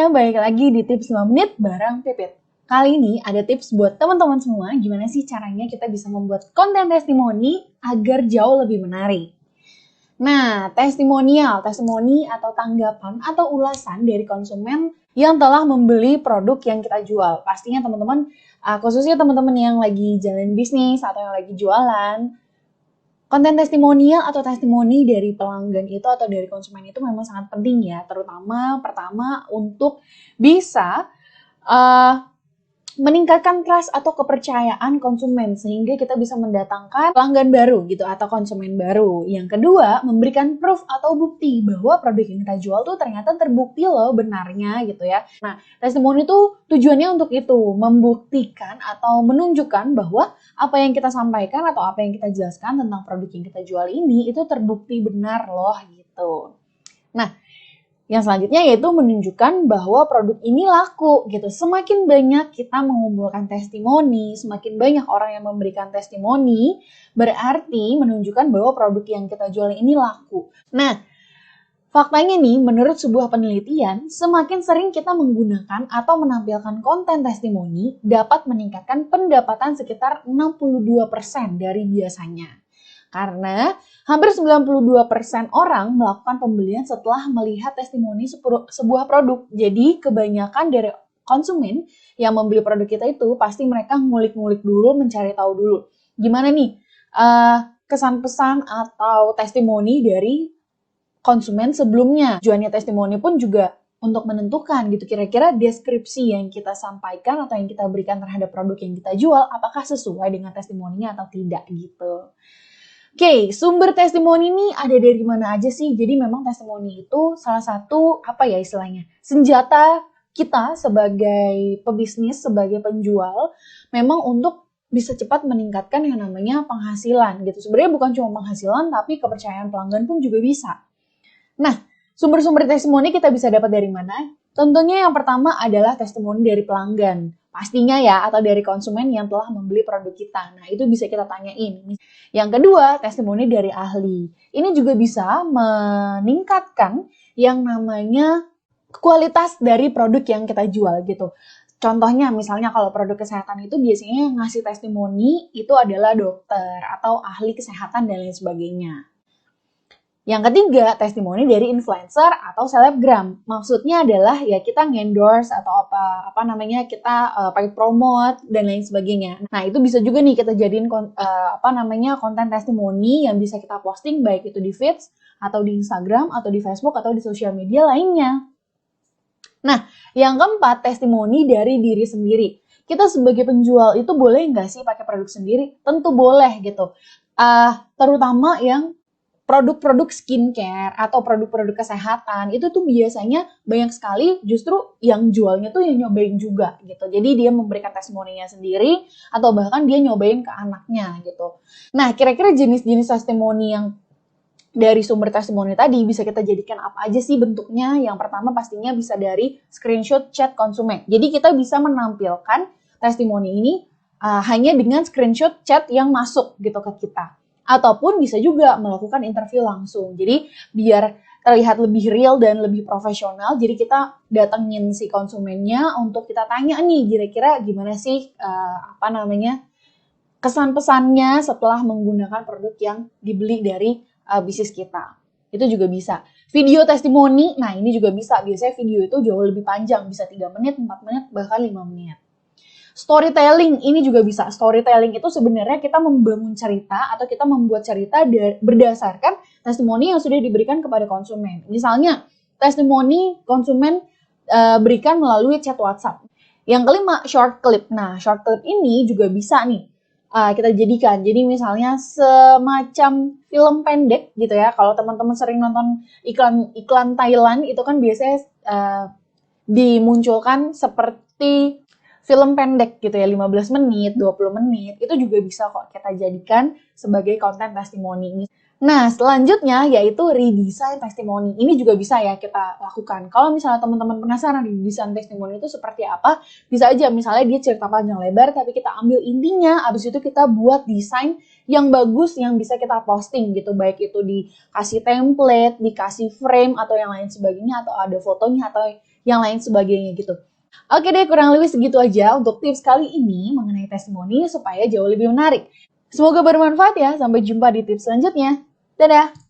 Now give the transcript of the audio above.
semuanya, balik lagi di Tips 5 Menit bareng Pipit. Kali ini ada tips buat teman-teman semua, gimana sih caranya kita bisa membuat konten testimoni agar jauh lebih menarik. Nah, testimoni atau tanggapan atau ulasan dari konsumen yang telah membeli produk yang kita jual. Pastinya teman-teman, khususnya teman-teman yang lagi jalan bisnis atau yang lagi jualan, konten testimonial atau testimoni dari pelanggan itu atau dari konsumen itu memang sangat penting ya, terutama pertama untuk bisa meningkatkan trust atau kepercayaan konsumen sehingga kita bisa mendatangkan pelanggan baru gitu atau konsumen baru. Yang kedua, memberikan proof atau bukti bahwa produk yang kita jual tuh ternyata terbukti loh benarnya gitu ya. Nah, testimoni itu tujuannya untuk itu, membuktikan atau menunjukkan bahwa apa yang kita sampaikan atau apa yang kita jelaskan tentang produk yang kita jual ini itu terbukti benar loh gitu. Nah, yang selanjutnya yaitu menunjukkan bahwa produk ini laku gitu. Semakin banyak kita mengumpulkan testimoni, semakin banyak orang yang memberikan testimoni, berarti menunjukkan bahwa produk yang kita jual ini laku. Nah, faktanya nih, menurut sebuah penelitian, semakin sering kita menggunakan atau menampilkan konten testimoni dapat meningkatkan pendapatan sekitar 62% dari biasanya. Karena hampir 92% orang melakukan pembelian setelah melihat testimoni sebuah produk. Jadi kebanyakan dari konsumen yang membeli produk kita itu pasti mereka ngulik-ngulik dulu, mencari tahu dulu. Gimana nih kesan pesan atau testimoni dari konsumen sebelumnya. Tujuannya testimoni pun juga untuk menentukan gitu kira-kira deskripsi yang kita sampaikan atau yang kita berikan terhadap produk yang kita jual apakah sesuai dengan testimoninya atau tidak gitu. Oke, sumber testimoni ini ada dari mana aja sih? Jadi memang testimoni itu salah satu, senjata kita sebagai pebisnis, sebagai penjual, memang untuk bisa cepat meningkatkan yang namanya penghasilan gitu. Sebenarnya bukan cuma penghasilan, tapi kepercayaan pelanggan pun juga bisa. Nah, sumber-sumber testimoni kita bisa dapat dari mana? Tentunya yang pertama adalah testimoni dari pelanggan. Pastinya ya, atau dari konsumen yang telah membeli produk kita. Nah, itu bisa kita tanyain. Yang kedua, testimoni dari ahli. Ini juga bisa meningkatkan yang namanya kualitas dari produk yang kita jual gitu. Contohnya, misalnya kalau produk kesehatan itu biasanya yang ngasih testimoni itu adalah dokter atau ahli kesehatan dan lain sebagainya. Yang ketiga, testimoni dari influencer atau selebgram. Maksudnya adalah ya kita ngendorse atau kita pakai promote dan lain sebagainya. Nah, itu bisa juga nih kita jadiin konten testimoni yang bisa kita posting baik itu di feeds atau di Instagram atau di Facebook atau di sosial media lainnya. Nah, yang keempat, testimoni dari diri sendiri. Kita sebagai penjual itu boleh nggak sih pakai produk sendiri? Tentu boleh gitu. Terutama yang produk-produk skincare atau produk-produk kesehatan itu tuh biasanya banyak sekali justru yang jualnya tuh yang nyobain juga gitu. Jadi dia memberikan testimoninya sendiri atau bahkan dia nyobain ke anaknya gitu. Nah, kira-kira jenis-jenis testimoni yang dari sumber testimoni tadi bisa kita jadikan apa aja sih bentuknya? Yang pertama pastinya bisa dari screenshot chat konsumen. Jadi kita bisa menampilkan testimoni ini hanya dengan screenshot chat yang masuk gitu ke kita. Ataupun bisa juga melakukan interview langsung. Jadi biar terlihat lebih real dan lebih profesional, jadi kita datengin si konsumennya untuk kita tanya nih kira-kira gimana sih kesan-pesannya setelah menggunakan produk yang dibeli dari bisnis kita. Itu juga bisa. Video testimoni, nah ini juga bisa. Biasanya video itu jauh lebih panjang, bisa 3 menit, 4 menit, bahkan 5 menit. Storytelling, ini juga bisa. Storytelling itu sebenarnya kita membangun cerita atau kita membuat cerita berdasarkan testimoni yang sudah diberikan kepada konsumen. Misalnya, testimoni konsumen berikan melalui chat WhatsApp. Yang kelima, short clip. Nah, short clip ini juga bisa nih kita jadikan. Jadi misalnya semacam film pendek gitu ya. Kalau teman-teman sering nonton iklan Thailand, itu kan biasanya dimunculkan seperti film pendek gitu ya, 15 menit, 20 menit, itu juga bisa kok kita jadikan sebagai konten testimoni. Nah, selanjutnya yaitu redesign testimoni. Ini juga bisa ya kita lakukan. Kalau misalnya teman-teman penasaran redesign testimoni itu seperti apa, bisa aja misalnya dia cerita panjang lebar, tapi kita ambil intinya, abis itu kita buat desain yang bagus yang bisa kita posting gitu. Baik itu dikasih template, dikasih frame, atau yang lain sebagainya, atau ada fotonya, atau yang lain sebagainya gitu. Oke deh, kurang lebih segitu aja untuk tips kali ini mengenai testimoni supaya jauh lebih menarik. Semoga bermanfaat ya, sampai jumpa di tips selanjutnya. Dadah!